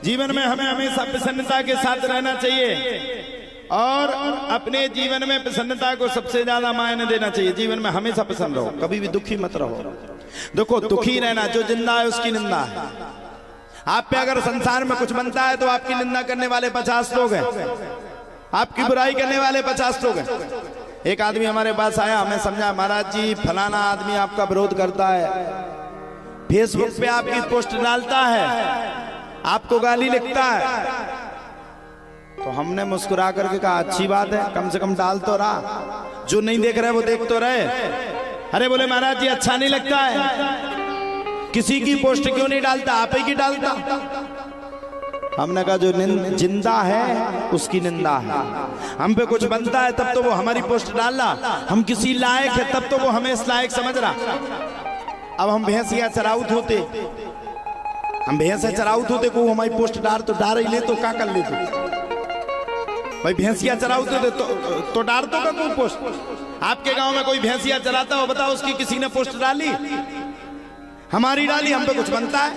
जीवन में हमें हमेशा प्रसन्नता के साथ रहना चाहिए और अपने जीवन में प्रसन्नता को सबसे ज्यादा मायने देना चाहिए। जीवन में हमेशा प्रसन्न रहो, कभी भी दुखी मत रहो। देखो दुखी रहना, जो जिंदा है उसकी निंदा है। आप पे अगर संसार में कुछ बनता है तो आपकी निंदा करने वाले 50 लोग हैं, आपकी बुराई करने वाले 50 लोग हैं। एक आदमी हमारे पास आया, हमें समझा, महाराज जी फलाना आदमी आपका विरोध करता है, फेसबुक पे आपकी पोस्ट डालता है, आपको गाली लिखता है। तो हमने मुस्कुरा करके कहा अच्छी बात है, कम से कम डाल तो रहा, जो नहीं देख रहे वो देख तो रहे। अरे बोले महाराज जी अच्छा नहीं लगता है, किसी की पोस्ट क्यों नहीं डालता, आप ही की डालता। हमने कहा जो जिंदा है उसकी निंदा है। हम पे कुछ बनता है तब तो वो हमारी पोस्ट डाल रहा, हम किसी लायक है तब तो वो हमें इस लायक समझ रहा। अब हम भैंस या चराउत होते, हम भैंस चराउत होते को हमारी पोस्ट डाल तो डाल ही ले तो क्या कर लेते भाई, भैंसिया चराउते थे तो डाल तो का कोई पोस्ट। आपके गांव में कोई भैंसिया चराता हो, बताओ उसकी किसी ने पोस्ट डाली? हमारी डाली, हम पे कुछ बनता है,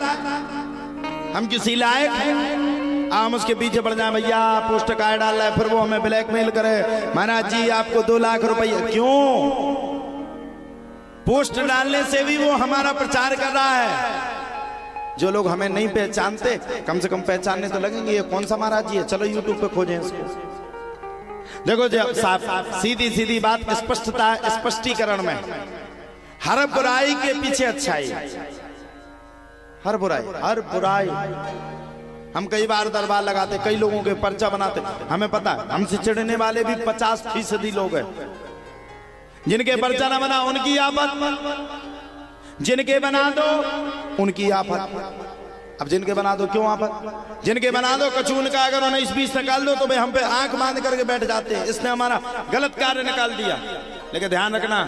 हम किसी लायक हैं, हम उसके पीछे पड़ जाए, भैया पोस्ट काय डाल रहा है, फिर वो हमें ब्लैकमेल करे, महाराज जी आपको 2 लाख रुपया। क्यों? पोस्ट डालने से भी वो हमारा प्रचार कर रहा है। जो लोग हमें नहीं पहचानते कम से कम पहचानने तो लगेंगे, ये कौन सा महाराज जी है, चलो यूट्यूब पे खोजें इसको। देखो जब साफ सीधी सीधी बात, स्पष्टता, स्पष्टीकरण में हर बुराई के पीछे अच्छाई, हर बुराई। हम कई बार दरबार लगाते, कई लोगों के पर्चा बनाते, हमें पता है हमसे चिढ़ने वाले भी 50% लोग हैं। जिनके पर्चा न बना उनकी आफत, जिनके बना दो उनकी आफत। अब जिनके बना दो क्यों आफत? जिनके बना दो कचून का अगर उन्हें 20 निकाल दो तो भाई हम पे आंख बांध करके बैठ जाते हैं, इसने हमारा गलत कार्य निकाल दिया। लेकिन ध्यान रखना,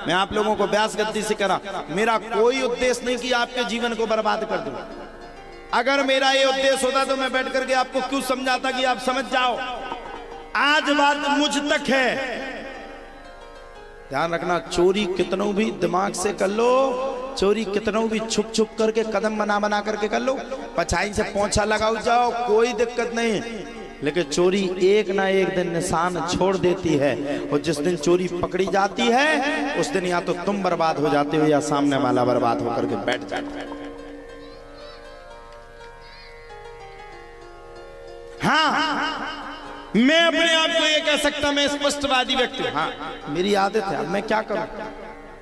मैं आप लोगों को व्यास गद्दी से करा, मेरा कोई उद्देश्य नहीं कि आपके जीवन को बर्बाद कर दूं। अगर मेरा ये उद्देश्य होता तो मैं बैठ करके आपको क्यों समझाता कि आप समझ जाओ। आज बात मुझ तक है। ध्यान रखना, चोरी कितनों भी दिमाग से कर लो, चोरी कितनों भी छुप छुप करके कदम बना करके कर लो, पछाई से पोंछा लगाओ जाओ, कोई दिक्कत नहीं। लेकिन चोरी एक ना एक दिन निशान छोड़ देती है, और जिस दिन चोरी पकड़ी जाती है उस दिन या तो तुम बर्बाद हो जाते हो या सामने वाला बर्बाद होकर के बैठ जाता है। हाँ, मैं अपने आप को ये कह सकता मैं स्पष्टवादी व्यक्ति हूं। हाँ, मेरी आदत है, अब मैं क्या करूं,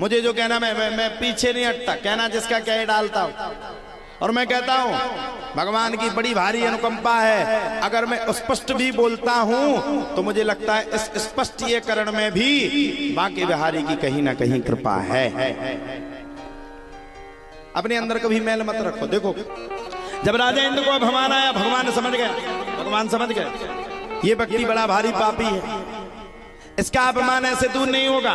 मुझे जो कहना मैं पीछे नहीं हटता, कहना जिसका क्या डालता हूं। और मैं कहता हूं भगवान की बड़ी भारी अनुकंपा है, अगर मैं स्पष्ट भी बोलता हूं तो मुझे लगता है इस स्पष्टीकरण में भी बांके बिहारी की कहीं ना कहीं कृपा है। अपने अंदर कभी मैल मत रखो। देखो जब राजा इंद्र को अभिमान आया, भगवान समझ गए ये व्यक्ति बड़ा भारी पापी है, इसका अपमान ऐसे दूर नहीं होगा।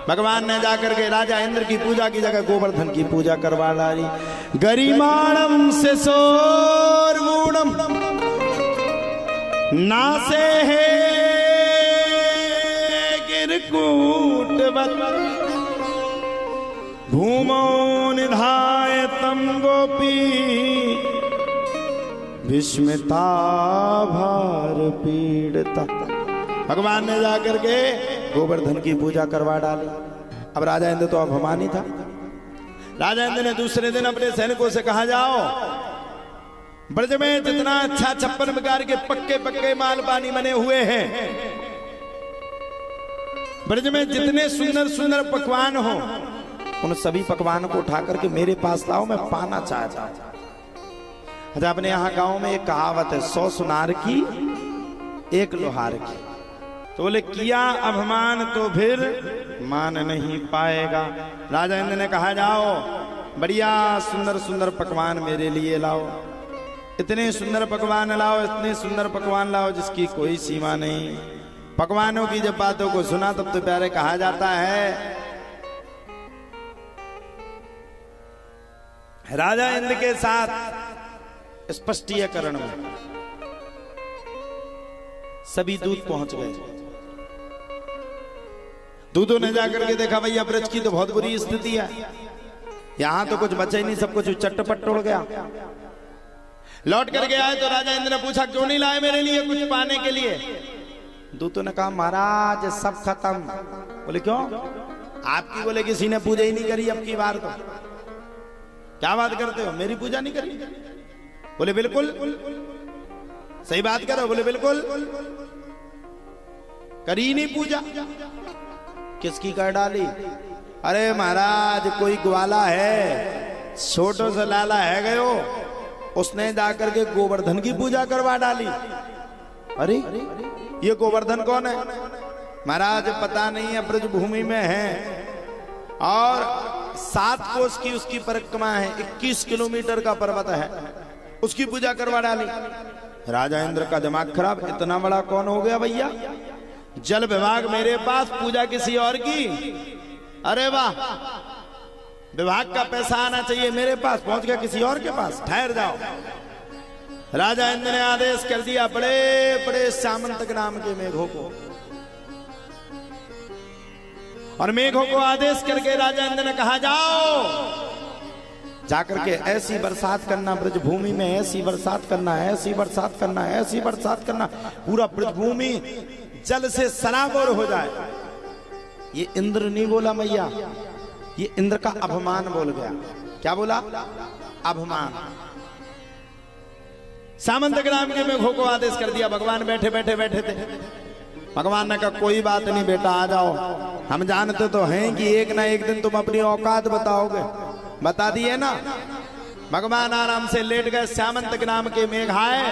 भगवान ने जाकर के राजा इंद्र की पूजा की जगह गोवर्धन की पूजा करवा डाली। गरिमाणम से सोर्वूणम नासे है गिरकूटवत् भूमो निधाय तम गोपी विस्मिता भार पीड़ता। भगवान ने जाकर के गोवर्धन की पूजा करवा डाली। अब राजा इंद्र तो अभिमानी था। राजा इंद्र ने दूसरे दिन अपने सैनिकों से कहा, जाओ ब्रज में जितना अच्छा 56 प्रकार के पक्के पक्के माल पानी बने हुए हैं, ब्रज में जितने सुंदर सुंदर पकवान हो, उन सभी पकवान को उठा करके मेरे पास लाओ, मैं पाना चाहता हूं। अच्छा, अपने यहाँ गांव में एक कहावत है, 100 सुनार की 1 लोहार की। तो बोले किया अभिमान तो फिर मान नहीं पाएगा। राजा इंद्र ने कहा, जाओ बढ़िया सुंदर सुंदर पकवान मेरे लिए लाओ, इतने सुंदर पकवान लाओ, इतने सुंदर पकवान लाओ जिसकी कोई सीमा नहीं। पकवानों की जब बातों को सुना तब तो प्यारे कहा जाता है, राजा इंद्र के साथ स्पष्टीकरण में सभी दूत पहुंच गए। दूतों ने जाकर के देखा, भैया ब्रज की तो बहुत बुरी स्थिति है, यहां तो कुछ बचा ही नहीं, सब कुछ चट्टपट उड़ गया। लौट करके आए तो राजा इंद्र ने पूछा क्यों नहीं लाए मेरे लिए कुछ पाने के लिए। दूतों ने कहा महाराज सब खत्म। बोले क्यों? आपकी बोले किसी ने पूजा ही नहीं करी अब की बार। तो क्या बात करते हो, मेरी पूजा नहीं करी? बोले बिल्कुल सही बात करो। बोले बिल्कुल करी नहीं पूजा। किसकी कर डाली? अरे महाराज कोई ग्वाला है, छोटो से लाला है गयो, उसने जाकर के गोवर्धन की पूजा करवा डाली। अरे ये गोवर्धन कौन है? महाराज पता नहीं है, ब्रजभूमि में है और 7 कोस की उसकी परिक्रमा है, 21 किलोमीटर का पर्वत है, उसकी पूजा करवा डाली। राजा इंद्र का दिमाग खराब, इतना बड़ा कौन हो गया भैया? जल विभाग मेरे पास, पूजा किसी और की। अरे वाह, विभाग का पैसा आना चाहिए मेरे पास, पहुंच गया किसी और के पास। ठहर जाओ। राजा इंद्र ने आदेश कर दिया बड़े बड़े सामंतक नाम के मेघों को, और मेघों को आदेश करके राजा इंद्र ने कहा जाओ जाकर के ऐसी बरसात करना ब्रजभूमि में, ऐसी बरसात करना, ऐसी बरसात करना, ऐसी बरसात करना, पूरा ब्रजभूमि जल से सराबोर हो जाए। ये इंद्र नहीं बोला मैया, ये इंद्र का अभिमान बोल गया। क्या बोला? अभिमान। सामंत ग्राम के मेघों को आदेश कर दिया। भगवान बैठे थे। भगवान ने कहा कोई बात नहीं बेटा, आ जाओ, हम जानते तो हैं कि एक ना एक दिन तुम अपनी औकात बताओगे। बता दिए ना। भगवान आराम से लेट गए। सामंत ग्राम के मेघ आए,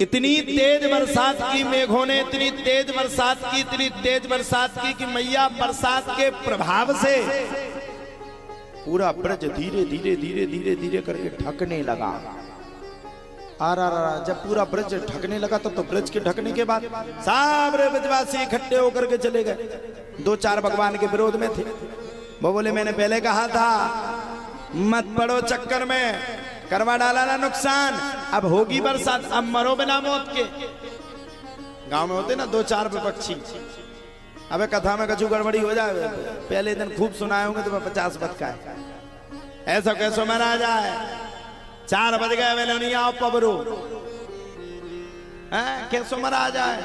इतनी तेज बरसात की मेघों ने, इतनी तेज बरसात की, इतनी तेज बरसात की कि मैया बरसात के प्रभाव से पूरा ब्रज धीरे धीरे धीरे धीरे धीरे करके ढकने लगा। जब पूरा ब्रज ढकने लगा तो ब्रज के ढकने के बाद सारे ब्रजवासी इकट्ठे होकर के चले गए। 2-4 भगवान के विरोध में थे। वो बोले मैंने पहले कहा था मत पड़ो चक्कर में, करवा डाला ना नुकसान, अब होगी बरसात, अब मरो बिना मौत के। गांव में होते ना 2-4 विपक्षी, अबे कथा में कछु गड़बड़ी हो जाए, पहले दिन खूब सुनाए होंगे तो 50 बदका है, ऐसा कैसो मरा जाए। 4 बज गए, वे नहीं आओ पबरू, कैसो मरा जाए।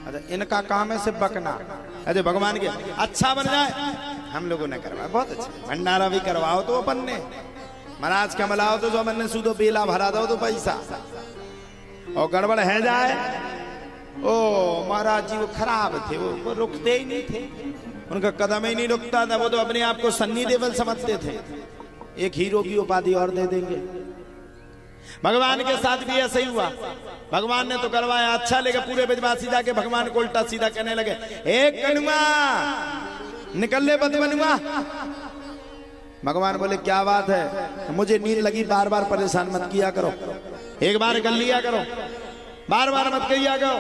अच्छा इनका काम है सिर्फ बकना। अरे भगवान के अच्छा बन जाए, हम लोगों ने करवाया बहुत अच्छा। भंडारा भी करवाओ तो अपन ने, महाराज का मलाओ तो अपन ने, सूदो बेला भरा दो तो पैसा, और गड़बड़ है जाए। ओ महाराज जी वो खराब थे, वो रुकते ही नहीं थे, उनका कदम ही नहीं रुकता था। वो तो अपने आप को सन्नी देवल समझते थे, एक हीरो की उपाधि और दे देंगे। भगवान के साथ भी ऐसा ही हुआ। भगवान ने तो करवाया अच्छा, लेकिन पूरे ब्रजवासी जाके भगवान को उल्टा सीधा कहने लगे, एक कनुआ निकल ले बदबनुआ। भगवान बोले क्या बात है, मुझे नींद लगी, बार बार परेशान मत किया करो, एक बार कर लिया करो, बार बार मत किया करो।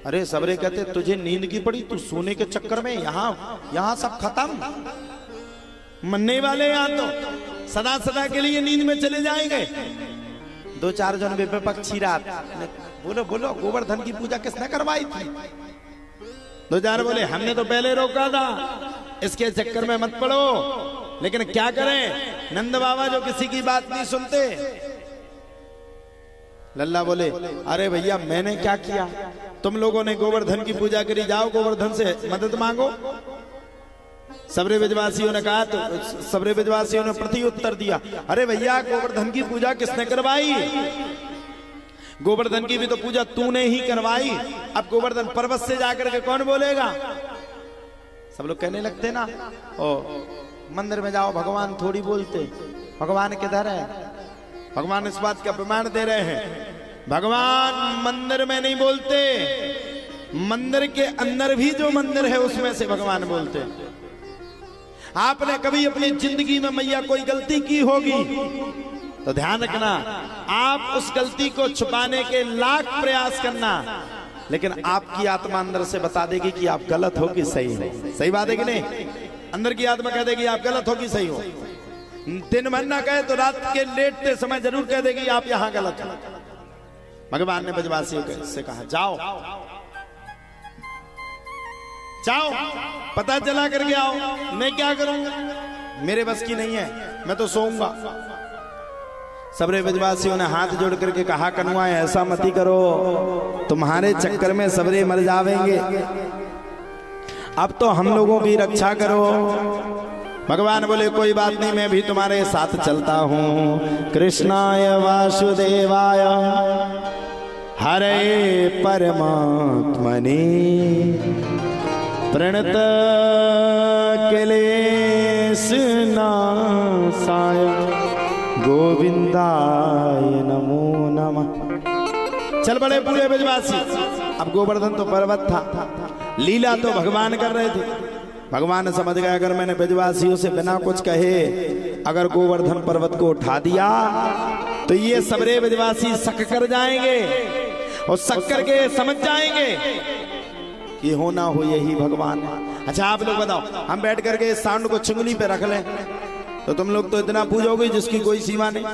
अरे सबरे कहते तुझे नींद की पड़ी, तू सोने के चक्कर में यहाँ सब खत्म, मरने वाले यहाँ तो सदा सदा के लिए नींद में चले जाएंगे। 2-4 जन विपक्षी रात बोलो गोवर्धन की पूजा किसने करवाई थी? 2-4 बोले हमने तो पहले रोका था, इसके चक्कर में मत पड़ो। लेकिन क्या करें, नंद बाबा जो किसी की बात नहीं सुनते। लल्ला बोले अरे भैया मैंने क्या किया, तुम लोगों ने गोवर्धन की पूजा करी, जाओ गोवर्धन से मदद मांगो। सबरे ब्रजवासियों ने कहा, तो सबरे ब्रजवासियों ने प्रति उत्तर दिया, अरे भैया गोवर्धन की पूजा किसने करवाई? गोवर्धन की भी तो पूजा तूने ही करवाई, अब गोवर्धन पर्वत से जाकर के कौन बोलेगा? सब लोग कहने लगते ना, ओ मंदिर में जाओ, भगवान थोड़ी बोलते, भगवान किधर है? भगवान इस बात का प्रमाण दे रहे हैं, भगवान मंदिर में नहीं बोलते, मंदिर के अंदर भी जो मंदिर है उसमें से भगवान बोलते। आपने कभी अपनी जिंदगी में मैया कोई गलती की होगी तो ध्यान रखना, आप उस गलती को छुपाने के लाख प्रयास करना, लेकिन आपकी आत्मा अंदर से बता देगी कि आप गलत हो कि सही हो। सही बात है कि नहीं? अंदर की आत्मा कह देगी आप गलत हो कि सही हो। दिन भर ना कहे तो रात के लेटते समय जरूर कह देगी आप यहां गलत हो। भगवान ने ब्रजवासियों से कहा जाओ जाओ, पता चला करके आओ। मैं क्या करूंगा, मेरे बस की नहीं है, मैं तो सोऊंगा। सबरे ब्रजवासियों ने हाथ जोड़ करके कहा, कनुआ ऐसा मती करो, तुम्हारे चक्कर में सबरे मर जावेंगे, अब तो हम लोगों की रक्षा करो। भगवान बोले कोई बात नहीं, मैं भी तुम्हारे साथ चलता हूँ। कृष्णाय वासुदेवाय हरे परमात्मने प्रणत क्लेशनाशाय गोविंदाय नमो नमः। चल बड़े पूरे ब्रजवासी। अब गोवर्धन तो पर्वत था, लीला तो भगवान कर रहे थे। भगवान समझ गए अगर मैंने ब्रजवासियों से बिना कुछ कहे अगर गोवर्धन पर्वत को उठा दिया तो ये सबरे ब्रजवासी शक कर जाएंगे और शक करके समझ जाएंगे कि होना हो यही भगवान। अच्छा आप लोग बताओ, हम बैठ करके इस सांड को चुंगली पे रख लें तो तुम लोग तो इतना पूजोगे जिसकी कोई सीमा नहीं।